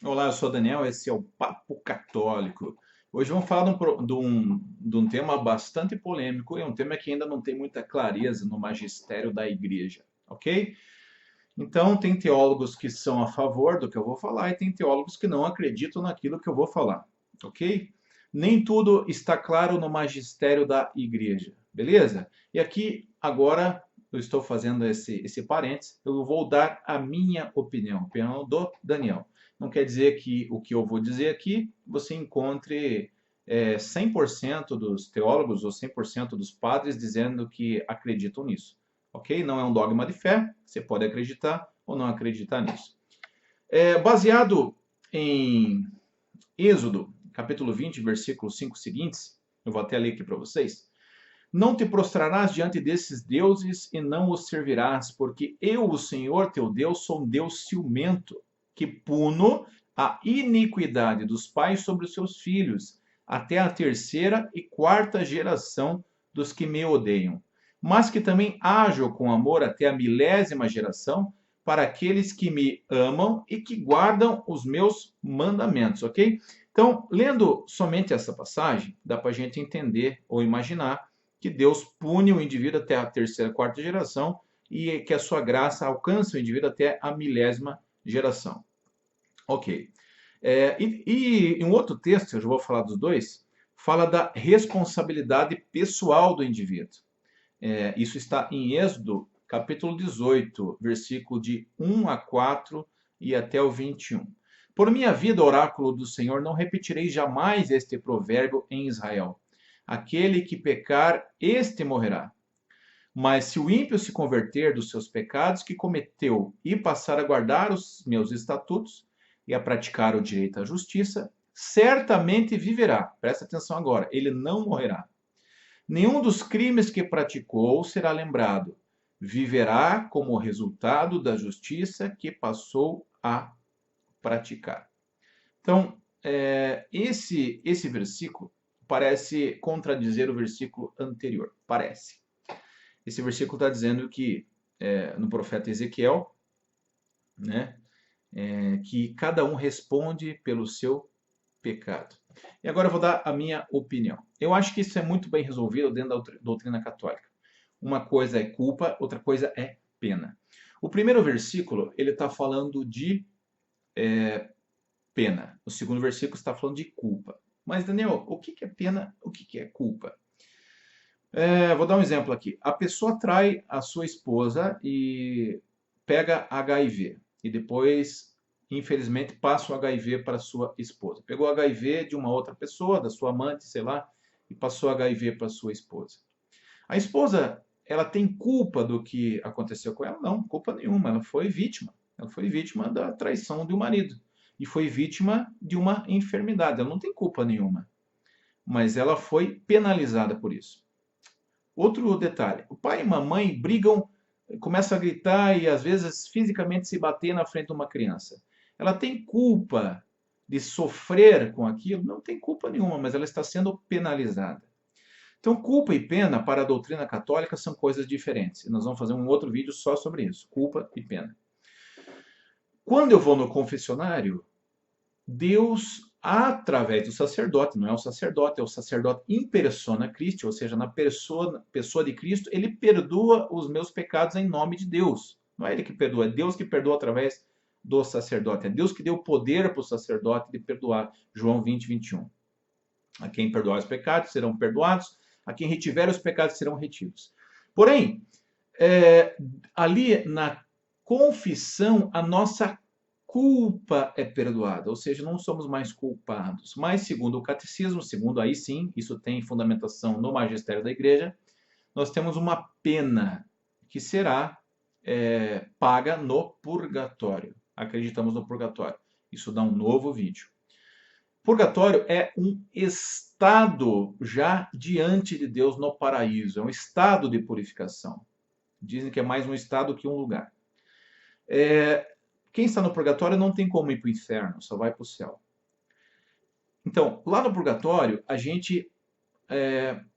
Olá, eu sou o Daniel, esse é o Papo Católico. Hoje vamos falar de um tema bastante polêmico e um tema que ainda não tem muita clareza no magistério da igreja, ok? Então, tem teólogos que são a favor do que eu vou falar e tem teólogos que não acreditam naquilo que eu vou falar, ok? Nem tudo está claro no magistério da igreja, beleza? E aqui, agora, eu estou fazendo esse parênteses, eu vou dar a minha opinião, a opinião do Daniel. Não quer dizer que o que eu vou dizer aqui você encontre 100% dos teólogos ou 100% dos padres dizendo que acreditam nisso, ok? Não é um dogma de fé, você pode acreditar ou não acreditar nisso. Baseado em Êxodo, capítulo 20, versículos 5 seguintes, eu vou até ler aqui para vocês. Não te prostrarás diante desses deuses e não os servirás, porque eu, o Senhor teu Deus, sou um Deus ciumento, que puno a iniquidade dos pais sobre os seus filhos, até a terceira e quarta geração dos que me odeiam, mas que também ajo com amor até a milésima geração para aqueles que me amam e que guardam os meus mandamentos, ok? Então, lendo somente essa passagem, dá para a gente entender ou imaginar que Deus pune o indivíduo até a terceira, quarta geração e que a sua graça alcança o indivíduo até a milésima geração. Ok. Em um outro texto, eu já vou falar dos dois, fala da responsabilidade pessoal do indivíduo. Isso está em Êxodo, capítulo 18, versículo de 1 a 4 e até o 21. Por minha vida, oráculo do Senhor, não repetirei jamais este provérbio em Israel. Aquele que pecar, este morrerá. Mas se o ímpio se converter dos seus pecados que cometeu e passar a guardar os meus estatutos e a praticar o direito à justiça, certamente viverá. Presta atenção agora, ele não morrerá. Nenhum dos crimes que praticou será lembrado. Viverá como resultado da justiça que passou a praticar. Então, esse versículo parece contradizer o versículo anterior. Parece. Esse versículo está dizendo que, no profeta Ezequiel, né, que cada um responde pelo seu pecado. E agora eu vou dar a minha opinião. Eu acho que isso é muito bem resolvido dentro da doutrina católica. Uma coisa é culpa, outra coisa é pena. O primeiro versículo, ele está falando de pena. O segundo versículo está falando de culpa. Mas, Daniel, o que é pena? O que é culpa? Vou dar um exemplo aqui. A pessoa trai a sua esposa e pega HIV. E depois, infelizmente, passa o HIV para sua esposa. Pegou HIV de uma outra pessoa, da sua amante, sei lá, e passou HIV para sua esposa. A esposa, ela tem culpa do que aconteceu com ela? Não, culpa nenhuma. Ela foi vítima. Ela foi vítima da traição do marido. E foi vítima de uma enfermidade. Ela não tem culpa nenhuma. Mas ela foi penalizada por isso. Outro detalhe: o pai e a mamãe brigam, começam a gritar e às vezes fisicamente se bater na frente de uma criança. Ela tem culpa de sofrer com aquilo? Não tem culpa nenhuma, mas ela está sendo penalizada. Então, culpa e pena para a doutrina católica são coisas diferentes. E nós vamos fazer um outro vídeo só sobre isso: culpa e pena. Quando eu vou no confessionário, Deus, através do sacerdote, não é o sacerdote, é o sacerdote in persona Christi, ou seja, na pessoa de Cristo, ele perdoa os meus pecados em nome de Deus. Não é ele que perdoa, é Deus que perdoa através do sacerdote. É Deus que deu poder para o sacerdote de perdoar. João 20, 21. A quem perdoar os pecados serão perdoados, a quem retiver os pecados serão retidos. Porém, ali na confissão, a nossa culpa é perdoada, ou seja, não somos mais culpados. Mas, segundo o catecismo, segundo aí sim, isso tem fundamentação no magistério da igreja, nós temos uma pena que será paga no purgatório. Acreditamos no purgatório. Isso dá um novo vídeo. Purgatório é um estado já diante de Deus no paraíso, é um estado de purificação. Dizem que é mais um estado que um lugar. Quem está no purgatório não tem como ir para o inferno, só vai para o céu. Então, lá no purgatório, a gente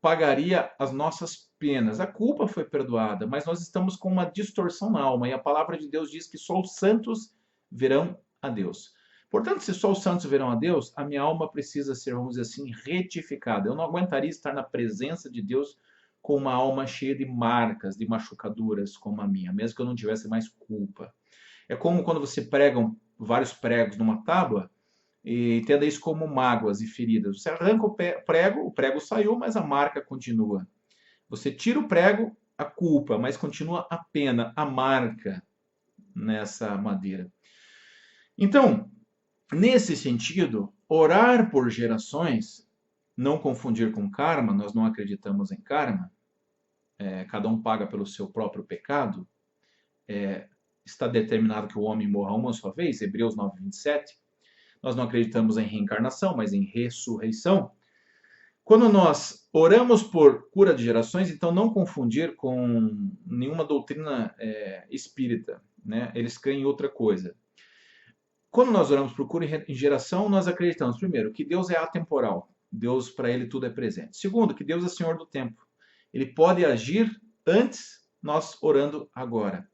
pagaria as nossas penas. A culpa foi perdoada, mas nós estamos com uma distorção na alma, e a palavra de Deus diz que só os santos verão a Deus. Portanto, se só os santos verão a Deus, a minha alma precisa ser, vamos dizer assim, retificada. Eu não aguentaria estar na presença de Deus com uma alma cheia de marcas, de machucaduras como a minha, mesmo que eu não tivesse mais culpa. É como quando você prega vários pregos numa tábua, e entenda isso como mágoas e feridas. Você arranca o prego saiu, mas a marca continua. Você tira o prego, a culpa, mas continua a pena, a marca nessa madeira. Então, nesse sentido, orar por gerações, não confundir com karma, nós não acreditamos em karma, cada um paga pelo seu próprio pecado, está determinado que o homem morra uma só vez, Hebreus 9:27. Nós não acreditamos em reencarnação, mas em ressurreição. Quando nós oramos por cura de gerações, então não confundir com nenhuma doutrina espírita, né? Eles creem em outra coisa. Quando nós oramos por cura em geração, nós acreditamos, primeiro, que Deus é atemporal. Deus, para ele, tudo é presente. Segundo, que Deus é Senhor do tempo. Ele pode agir antes, nós orando agora.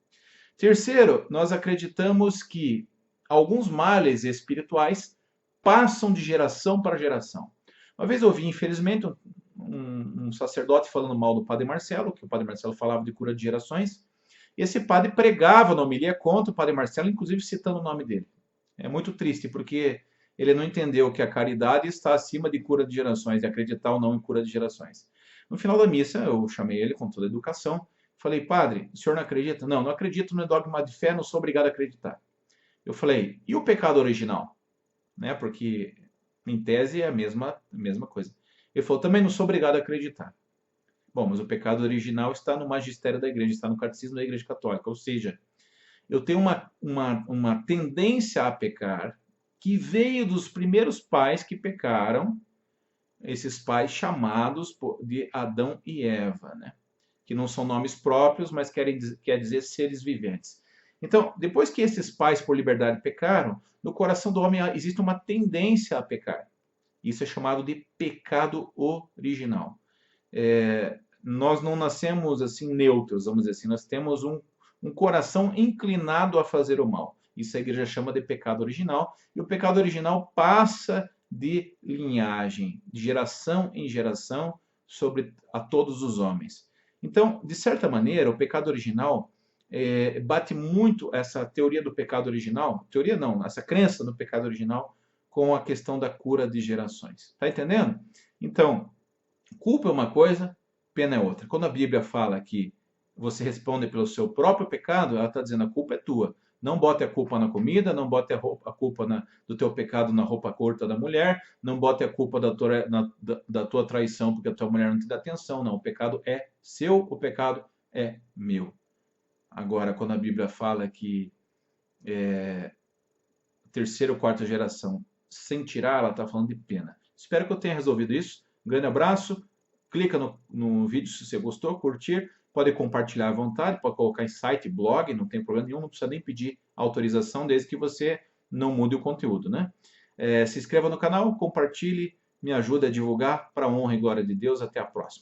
Terceiro, nós acreditamos que alguns males espirituais passam de geração para geração. Uma vez eu ouvi, infelizmente, um sacerdote falando mal do Padre Marcelo, que o Padre Marcelo falava de cura de gerações, e esse padre pregava na homilia contra o Padre Marcelo, inclusive citando o nome dele. É muito triste, porque ele não entendeu que a caridade está acima de cura de gerações, de acreditar ou não em cura de gerações. No final da missa, eu chamei ele com toda a educação, falei, padre, o senhor não acredita? Não, não acredito no dogma de fé, não sou obrigado a acreditar. Eu falei, e o pecado original? Né? Porque, em tese, é a mesma coisa. Ele falou, também não sou obrigado a acreditar. Bom, mas o pecado original está no magistério da igreja, está no catecismo da igreja católica. Ou seja, eu tenho uma tendência a pecar que veio dos primeiros pais que pecaram, esses pais chamados de Adão e Eva, né? Que não são nomes próprios, mas quer dizer seres viventes. Então, depois que esses pais por liberdade pecaram, no coração do homem existe uma tendência a pecar. Isso é chamado de pecado original. Nós não nascemos assim neutros, vamos dizer assim, nós temos um coração inclinado a fazer o mal. Isso a igreja chama de pecado original, e o pecado original passa de linhagem, de geração em geração, sobre a todos os homens. Então, de certa maneira, o pecado original bate muito essa teoria do pecado original, teoria não, essa crença no pecado original, com a questão da cura de gerações. Tá entendendo? Então, culpa é uma coisa, pena é outra. Quando a Bíblia fala que você responde pelo seu próprio pecado, ela está dizendo a culpa é tua. Não bote a culpa na comida, não bote a culpa do teu pecado na roupa curta da mulher, não bote a culpa da tua traição porque a tua mulher não te dá atenção. Não, o pecado é seu, o pecado é meu. Agora, quando a Bíblia fala que terceira ou quarta geração sem tirar, ela está falando de pena. Espero que eu tenha resolvido isso. Um grande abraço. Clica no vídeo se você gostou, curtir. Pode compartilhar à vontade, pode colocar em site, blog, não tem problema nenhum, não precisa nem pedir autorização, desde que você não mude o conteúdo, né? Se inscreva no canal, compartilhe, me ajuda a divulgar, para a honra e glória de Deus. Até a próxima.